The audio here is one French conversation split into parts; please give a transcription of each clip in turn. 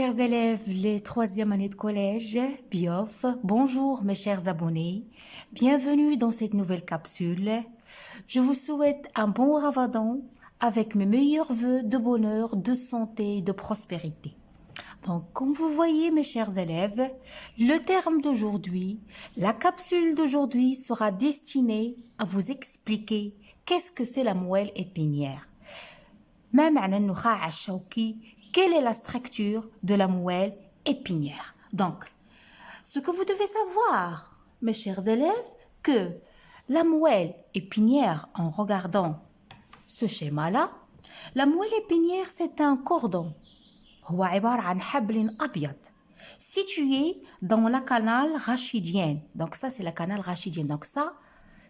chers élèves, les troisième années de collège, BIOF, bonjour mes chers abonnés, bienvenue dans cette nouvelle capsule. Je vous souhaite un bon Ramadan avec mes meilleurs vœux de bonheur, de santé et de prospérité. Donc, comme vous voyez mes chers élèves, le terme d'aujourd'hui, la capsule d'aujourd'hui sera destinée à vous expliquer qu'est-ce que c'est la moelle épinière. Quelle est la structure de la moelle épinière? Donc, ce que vous devez savoir, mes chers élèves, que la moelle épinière, en regardant ce schéma-là, la moelle épinière, c'est un cordon situé dans la canal rachidienne. Donc ça, c'est la canal rachidienne. Donc ça,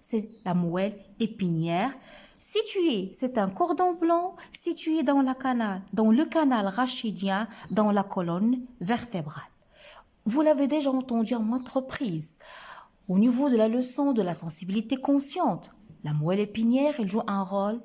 c'est la moelle épinière. Situé, c'est un cordon blanc situé dans le canal rachidien, dans la colonne vertébrale. Vous l'avez déjà entendu en maintes reprises. Au niveau de la leçon de la sensibilité consciente, la moelle épinière, elle joue un rôle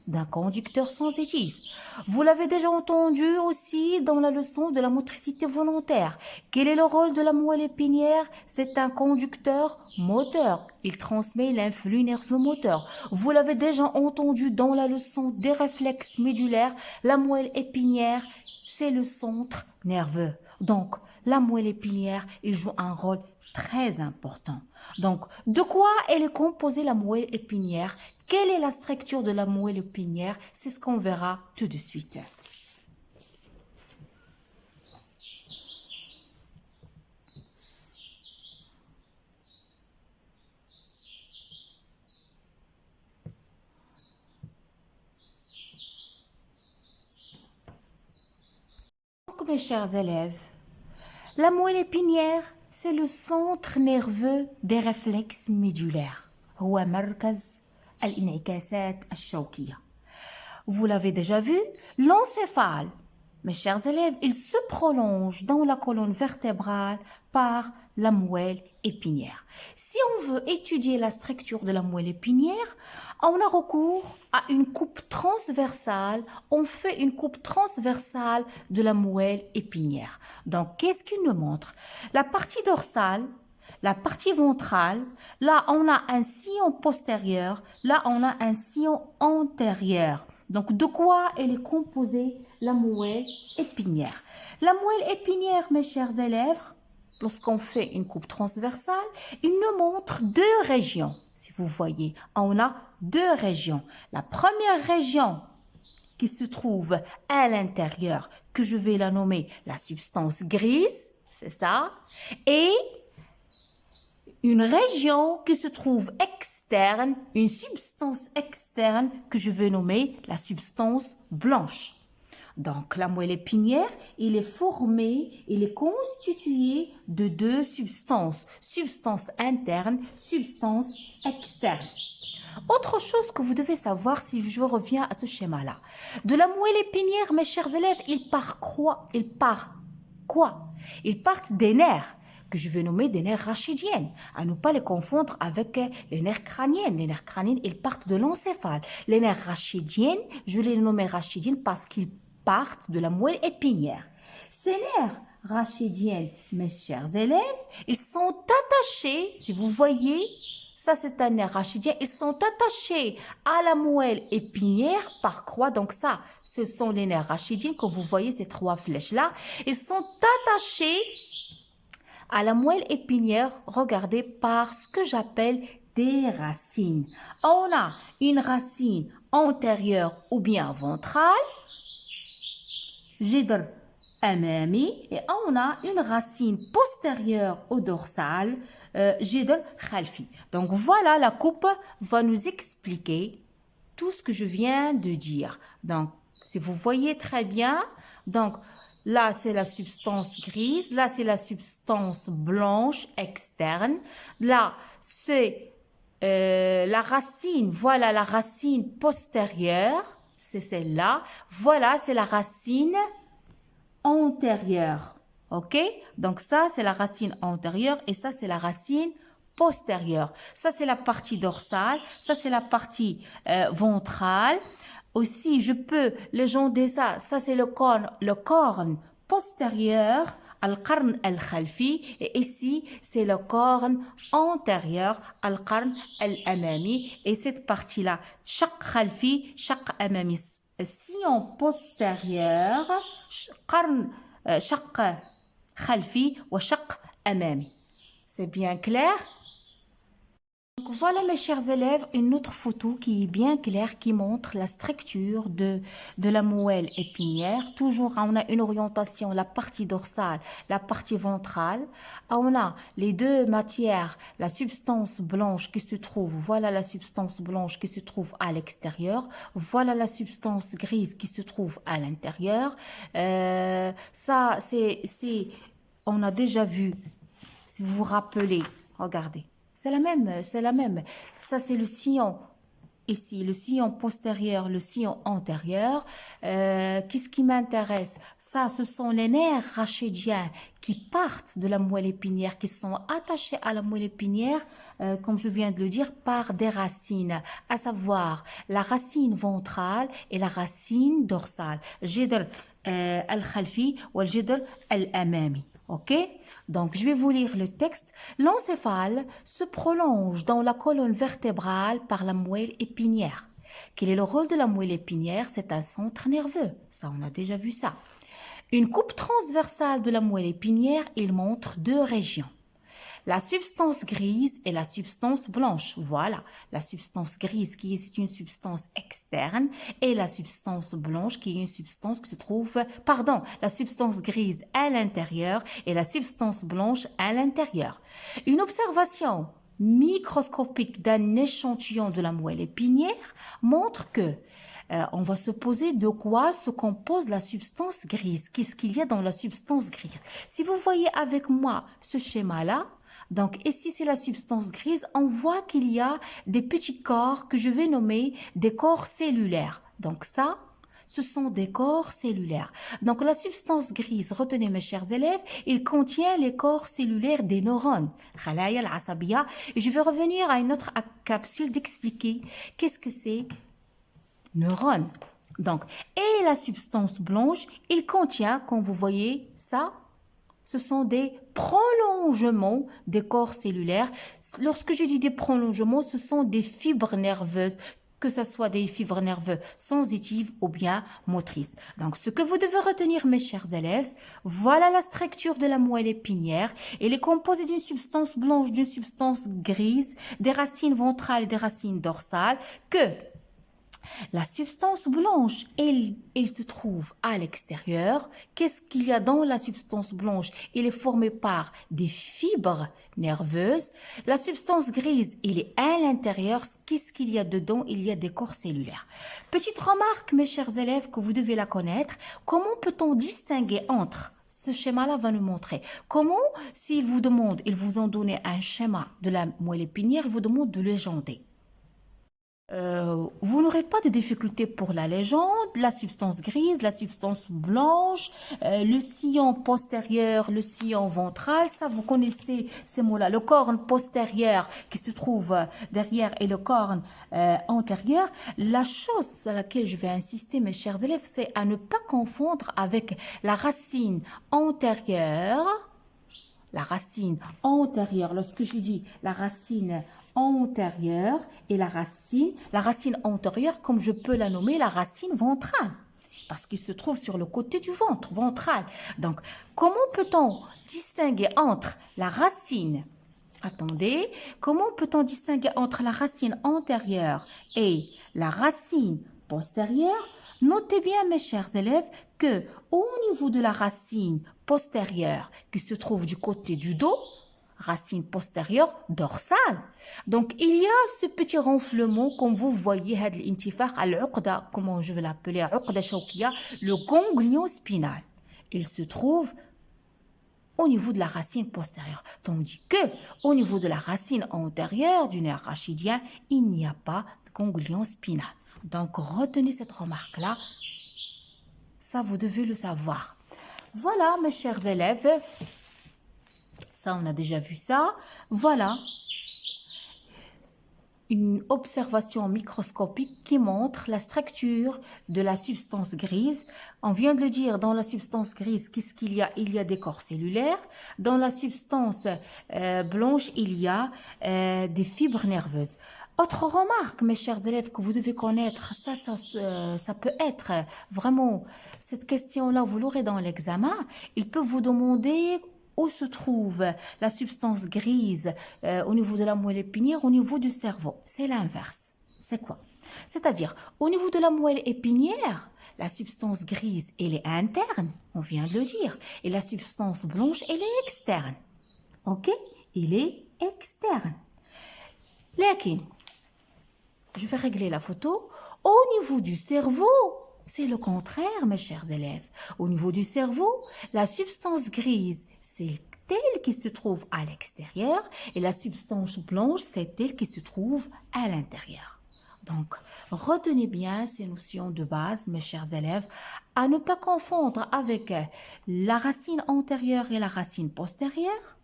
d'un conducteur sensitif. Vous l'avez déjà entendu aussi dans la leçon de la motricité volontaire. Quel est le rôle de la moelle épinière? C'est un conducteur moteur. Il transmet l'influx nerveux moteur. Vous l'avez déjà entendu dans la leçon des réflexes médulaires. La moelle épinière, c'est le centre nerveux. Donc, la moelle épinière, il joue un rôle très important. Donc, de quoi elle est composée la moelle épinière? Quelle est la structure de la moelle épinière? C'est ce qu'on verra tout de suite. Donc, mes chers élèves, la moelle épinière, c'est le centre nerveux des réflexes médulaires. هو مركز الانعكاسات الشوكية. Vous l'avez déjà vu, l'encéphale, mes chers élèves, il se prolonge dans la colonne vertébrale par la moelle épinière. Si on veut étudier la structure de la moelle épinière, on a recours à une coupe transversale. On fait une coupe transversale de la moelle épinière. Donc, qu'est-ce qu'il nous montre? La partie dorsale, la partie ventrale, là on a un sillon postérieur, là on a un sillon antérieur. Donc de quoi elle est composée la moelle épinière? La moelle épinière, mes chers élèves, lorsqu'on fait une coupe transversale, il nous montre deux régions. Si vous voyez, on a deux régions. La première région qui se trouve à l'intérieur, que je vais la nommer la substance grise, c'est ça, et une région qui se trouve externe, une substance externe que je vais nommer la substance blanche. Donc, la moelle épinière, il est constitué de deux substances. Substance interne, substance externe. Autre chose que vous devez savoir si je reviens à ce schéma-là. De la moelle épinière, mes chers élèves, il part quoi? Ils partent des nerfs que je vais nommer des nerfs rachidiennes. À ne pas les confondre avec les nerfs crâniennes. Les nerfs crâniennes, ils partent de l'encéphale. Les nerfs rachidiennes, je les nomme rachidiennes parce qu'ils partent de la moelle épinière. Ces nerfs rachidiennes, mes chers élèves, ils sont attachés, si vous voyez, ça c'est un nerf rachidien, ils sont attachés à la moelle épinière par croix. Donc ça, ce sont les nerfs rachidiens, comme vous voyez ces trois flèches-là. Ils sont attachés à la moelle épinière, regardez, par ce que j'appelle des racines. On a une racine antérieure ou bien ventrale, جدر أمامي, et on a une racine postérieure au dorsal, جدر خلفي. Donc voilà, la coupe va nous expliquer tout ce que je viens de dire. Donc, si vous voyez très bien, donc là, c'est la substance grise. Là, c'est la substance blanche externe. Là, c'est la racine. Voilà la racine postérieure. C'est celle-là. Voilà, c'est la racine antérieure. OK? Donc, ça, c'est la racine antérieure et ça, c'est la racine postérieure. Ça, c'est la partie dorsale. Ça, c'est la partie ventrale. Aussi, je peux légender ça. Ça, c'est le corne postérieur, القرن الخلفي, et ici c'est le corne antérieur, القرن الأمامي, et cette partie-là, شق خلفي, شق أمامي, sillon postérieur, قرن شق خلفي وشق أمامي. C'est bien clair? Donc voilà mes chers élèves, une autre photo qui est bien claire, qui montre la structure de la moelle épinière. Toujours on a une orientation, la partie dorsale, la partie ventrale. On a les deux matières, la substance blanche qui se trouve, voilà la substance blanche qui se trouve à l'extérieur. Voilà la substance grise qui se trouve à l'intérieur. Ça on a déjà vu, si vous vous rappelez, regardez. C'est la même, c'est la même. Ça, c'est le sillon ici, le sillon postérieur, le sillon antérieur. Qu'est-ce qui m'intéresse? Ça, ce sont les nerfs rachidien qui partent de la moelle épinière, qui sont attachés à la moelle épinière, comme je viens de le dire, par des racines, à savoir la racine ventrale et la racine dorsale. Jidr al-khalfi ou al-jidr al-amami. Ok? Donc, je vais vous lire le texte. L'encéphale se prolonge dans la colonne vertébrale par la moelle épinière. Quel est le rôle de la moelle épinière? C'est un centre nerveux. Ça, on a déjà vu ça. Une coupe transversale de la moelle épinière, il montre deux régions. La substance grise et la substance blanche. Voilà, la substance grise qui est une substance externe et la substance blanche qui est une substance qui se trouve, pardon, la substance grise à l'intérieur et la substance blanche à l'intérieur. Une observation microscopique d'un échantillon de la moelle épinière montre que on va se poser de quoi se compose la substance grise. Qu'est-ce qu'il y a dans la substance grise? Si vous voyez avec moi ce schéma-là, donc ici c'est la substance grise, on voit qu'il y a des petits corps que je vais nommer des corps cellulaires. Donc ça, ce sont des corps cellulaires. Donc la substance grise, retenez mes chers élèves, il contient les corps cellulaires des neurones. Et je vais revenir à une autre capsule d'expliquer qu'est-ce que c'est neurones. Donc, et la substance blanche, il contient, comme vous voyez, ça, ce sont des prolongements des corps cellulaires. Lorsque je dis des prolongements, ce sont des fibres nerveuses, que ce soit des fibres nerveuses sensitives ou bien motrices. Donc, ce que vous devez retenir, mes chers élèves, voilà la structure de la moelle épinière. Elle est composée d'une substance blanche, d'une substance grise, des racines ventrales et des racines dorsales, que la substance blanche, elle se trouve à l'extérieur. Qu'est-ce qu'il y a dans la substance blanche? Elle est formée par des fibres nerveuses. La substance grise, elle est à l'intérieur. Qu'est-ce qu'il y a dedans? Il y a des corps cellulaires. Petite remarque, mes chers élèves, que vous devez la connaître. Comment peut-on distinguer entre... Ce schéma-là va nous montrer comment, s'il vous demande, ils vous ont donné un schéma de la moelle épinière, ils vous demandent de légender. Vous n'aurez pas de difficulté pour la légende, la substance grise, la substance blanche, le sillon postérieur, le sillon ventral, ça vous connaissez ces mots-là, le corne postérieur qui se trouve derrière et le corne antérieur. La chose sur laquelle je vais insister, mes chers élèves, c'est à ne pas confondre avec la racine antérieure. La racine antérieure, lorsque je dis la racine antérieure et la racine antérieure, comme je peux la nommer, la racine ventrale, parce qu'il se trouve sur le côté du ventre, ventral. Donc, comment peut-on distinguer entre la racine, attendez, comment peut-on distinguer entre la racine antérieure et la racine postérieure? Notez bien, mes chers élèves, que au niveau de la racine postérieure qui se trouve du côté du dos, racine postérieure dorsale. Donc, il y a ce petit renflement, comme vous voyez, comment je vais l'appeler, le ganglion spinal. Il se trouve au niveau de la racine postérieure. Tandis que, au niveau de la racine antérieure du nerf rachidien, il n'y a pas de ganglion spinal. Donc, retenez cette remarque-là. Ça, vous devez le savoir. Voilà, mes chers élèves. Ça, on a déjà vu ça. Voilà. une observation microscopique qui montre la structure de la substance grise. On vient de le dire, dans la substance grise, qu'est-ce qu'il y a? Il y a des corps cellulaires. Dans la substance blanche, il y a des fibres nerveuses. Autre remarque, mes chers élèves, que vous devez connaître, ça peut être vraiment, cette question-là, vous l'aurez dans l'examen, il peut vous demander où se trouve la substance grise au niveau de la moelle épinière, au niveau du cerveau. C'est l'inverse. C'est quoi? C'est-à-dire, au niveau de la moelle épinière, la substance grise, elle est interne, on vient de le dire, et la substance blanche, elle est externe. Ok? Elle est externe. Lakin, je vais régler la photo. Au niveau du cerveau, c'est le contraire, mes chers élèves. Au niveau du cerveau, la substance grise, c'est elle qui se trouve à l'extérieur et la substance blanche, c'est elle qui se trouve à l'intérieur. Donc, retenez bien ces notions de base, mes chers élèves, à ne pas confondre avec la racine antérieure et la racine postérieure.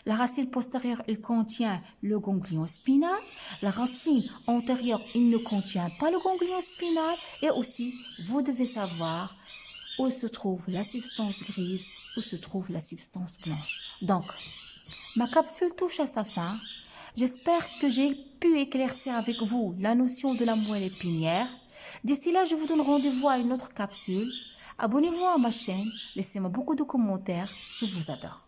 La racine postérieure, elle contient le ganglion spinal. La racine antérieure, il ne contient pas le ganglion spinal. Et aussi, vous devez savoir où se trouve la substance grise, où se trouve la substance blanche. Donc, ma capsule touche à sa fin. J'espère que j'ai pu éclaircir avec vous la notion de la moelle épinière. D'ici là, je vous donne rendez-vous à une autre capsule. Abonnez-vous à ma chaîne, laissez-moi beaucoup de commentaires. Je vous adore.